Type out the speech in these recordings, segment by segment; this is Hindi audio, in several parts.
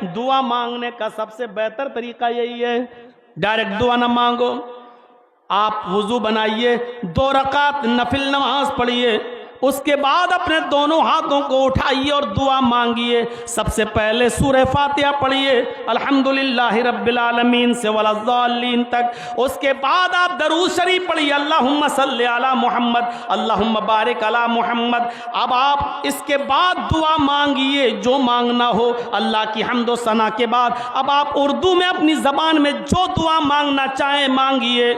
दुआ मांगने का सबसे बेहतर तरीका यही है, डायरेक्ट दुआ ना मांगो। आप वुजू बनाइए, 2 रकात नफिल नमाज पढ़िए, उसके बाद अपने दोनों हाथों को उठाइए और दुआ मांगिए। सबसे पहले सूरह फातिहा पढ़िए, अल्हम्दुलिल्लाहि रब्बिल आलमीन से वलद्दालीन तक। उसके बाद आप दरूद शरीफ पढ़िए, अल्लाहुम्मा सल्ली अला मुहम्मद, अल्लाहुम्मा बारिक अला मुहम्मद। अब आप इसके बाद दुआ मांगिए जो मांगना हो अल्लाह की हम्द व सना के बाद। अब आप उर्दू में अपनी ज़बान में जो दुआ मांगना चाहें मांगिए।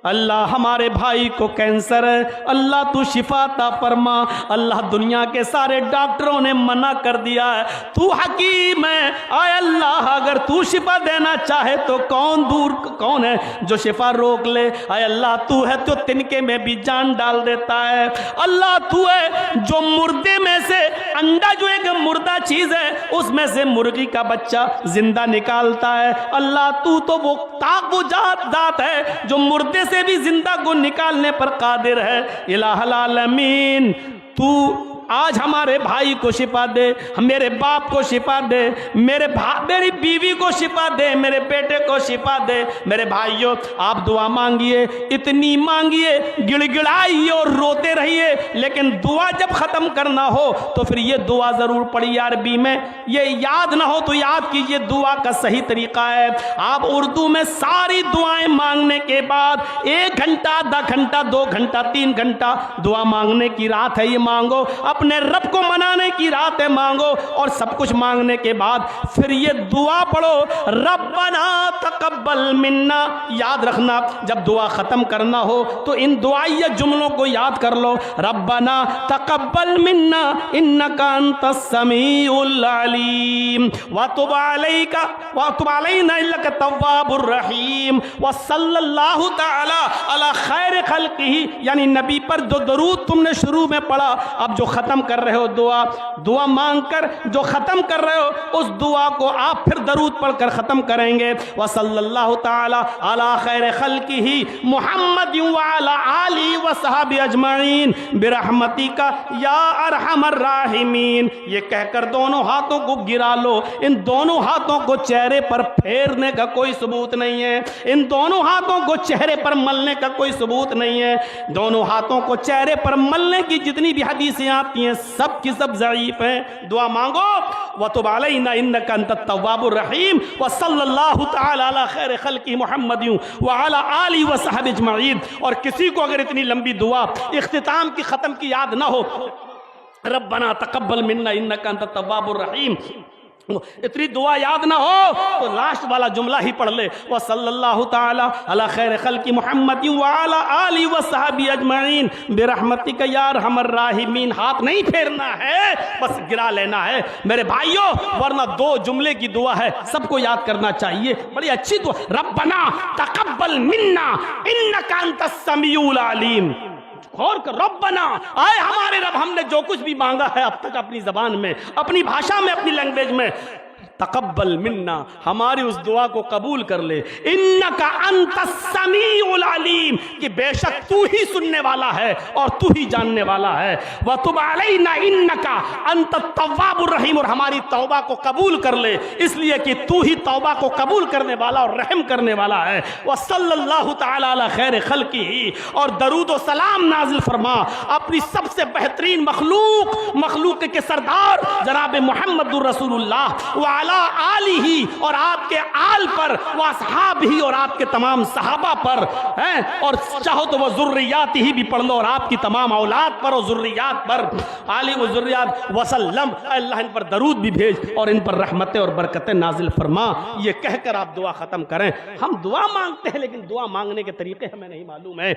अल्लाह हमारे भाई को कैंसर है, अल्लाह तू शिफा ता फरमा। अल्लाह दुनिया के सारे डॉक्टरों ने मना कर दिया है, तू हकीम है। आय अल्लाह अगर तू शिफा देना चाहे तो कौन है जो शिफा रोक ले। आय अल्लाह तू है तो तिनके में भी जान डाल देता है। अल्लाह तू है जो मुर्दे में से अंडा, जो एक मुर्दा चीज है उसमें से मुर्गी का बच्चा जिंदा निकालता है। अल्लाह तू तो वो ताक़ुजात ज़ात है जो मुर्दे से भी जिंदा को निकालने पर कादिर है। इलाहुल आलमीन तू आज हमारे भाई को शिफा दे, मेरे बाप को शिफा दे, मेरी बीवी को शिफा दे, मेरे बेटे को शिफा दे। मेरे भाइयों आप दुआ मांगिए, इतनी मांगिए, गिड़गिड़ाइए और रोते रहिए, लेकिन दुआ जब ख़त्म करना हो तो फिर ये दुआ ज़रूर पढ़िए अरबी में। ये याद ना हो तो याद कीजिए, दुआ का सही तरीका है आप उर्दू में सारी दुआएं मांगने के बाद 1 घंटा, आधा घंटा, 2 घंटा, 3 घंटा दुआ मांगने की रात है, ये मांगो। अपने रब को मनाने की रात है, मांगो। और सब कुछ मांगने के बाद फिर ये दुआ पढ़ो, रब्बना तकब्बल मिन्ना। याद रखना जब दुआ खत्म करना हो तो इन दुआइया जुमलों को याद कर लो, रब्बना तकब्बल मिन्ना इन्नका अंतस समीउल अलीम व तुब अलैना इन्नका तव्वाबुर रहीम व सल्लल्लाहु तआला अला खैर खल्किही। यानी नबी पर जो दरूद तुमने शुरू में पढ़ा, अब जो खत्म कर रहे हो दुआ मांगकर जो खत्म कर रहे हो उस दुआ को आप फिर दरूद पढ़कर खत्म करेंगे। व सल्लल्लाहु तआला अला खैर खल्किही मुहम्मद व अला आलिहि व सहाबी अजमाइन बिरहमतिका या अरहमर राहिमीन। ये कहकर दोनों हाथों को गिरा लो। इन दोनों हाथों को चेहरे पर फेरने का कोई सबूत नहीं है, इन दोनों हाथों को चेहरे पर मलने का कोई सबूत नहीं है। दोनों हाथों को चेहरे पर मलने की जितनी भी हदीसें आती हैं सब की सब ज़ईफ़ हैं। दुआ मांगो, व तुब अलैना इन्नका अंतत तव्वाबुर रहीम व सल्लल्लाहु तआला अला खैर खल्क़ि मुहम्मद व अला आलिहि व सहबी अजमईन। और किसी को अगर इतनी लंबी दुआ इख्तिताम की ख़त्म की याद ना हो, रब्बना तकब्बल मिन्ना इन्नका अंतत तव्वाबुर रहीम, इतनी दुआ याद ना हो तो लास्ट वाला जुमला ही पढ़ ले, व सल्लल्लाहु तआला अला खैर खल्क़ि मुहम्मद व अला आलिहि व सहबी अजमईन बिरहमतिका या अरहमर राहिमीन। हाथ नहीं फेरना है, बस गिरा लेना है मेरे भाइयों, वरना 2 जुमले की दुआ है, सबको याद करना चाहिए। बड़ी अच्छी दुआ, रब्बना तकब्बल मिन्ना इन्नका अंतस समीउल अलीम। और रब्बना, आए हमारे रब, हमने जो कुछ भी मांगा है अब तक अपनी ज़बान में, अपनी भाषा में, अपनी लैंग्वेज में, तकब्बल मिन्ना, हमारी उस दुआ को कबूल कर ले। इन्नका अंतस समीउल अलीम, कि बेशक तू ही सुनने वाला है और तू ही जानने वाला है। व तुब अलैना इन्नका अंतत तव्वाबुर रहीम, और हमारी तौबा को कबूल कर ले, इसलिए कि तू ही तौबा को कबूल करने वाला और रहम करने वाला है। व सल्लल्लाहु तआला अला खैर खल्क़िही, और दरूद व सलाम नाजिल फरमा अपनी सबसे बेहतरीन मखलूक के सरदार जनाब मुहम्मदुर रसूलुल्लाह व अला आलिही, और आपके आल पर, व असहाबिही, और आपके तमाम सहाबा पर हैं, और चाहो तो वह ज़ुर्रियातिही भी पढ़ लो, और आपकी तमाम औलाद पर और ज़ुर्रियात पर, आली व ज़ुर्रियात वसल्लम। अल्लाह इन पर दरूद भी भेज और इन पर रहमतें और बरकतें नाजिल फरमा। ये कहकर आप दुआ ख़त्म करें। हम दुआ मांगते हैं लेकिन दुआ मांगने के तरीके हमें नहीं मालूम है।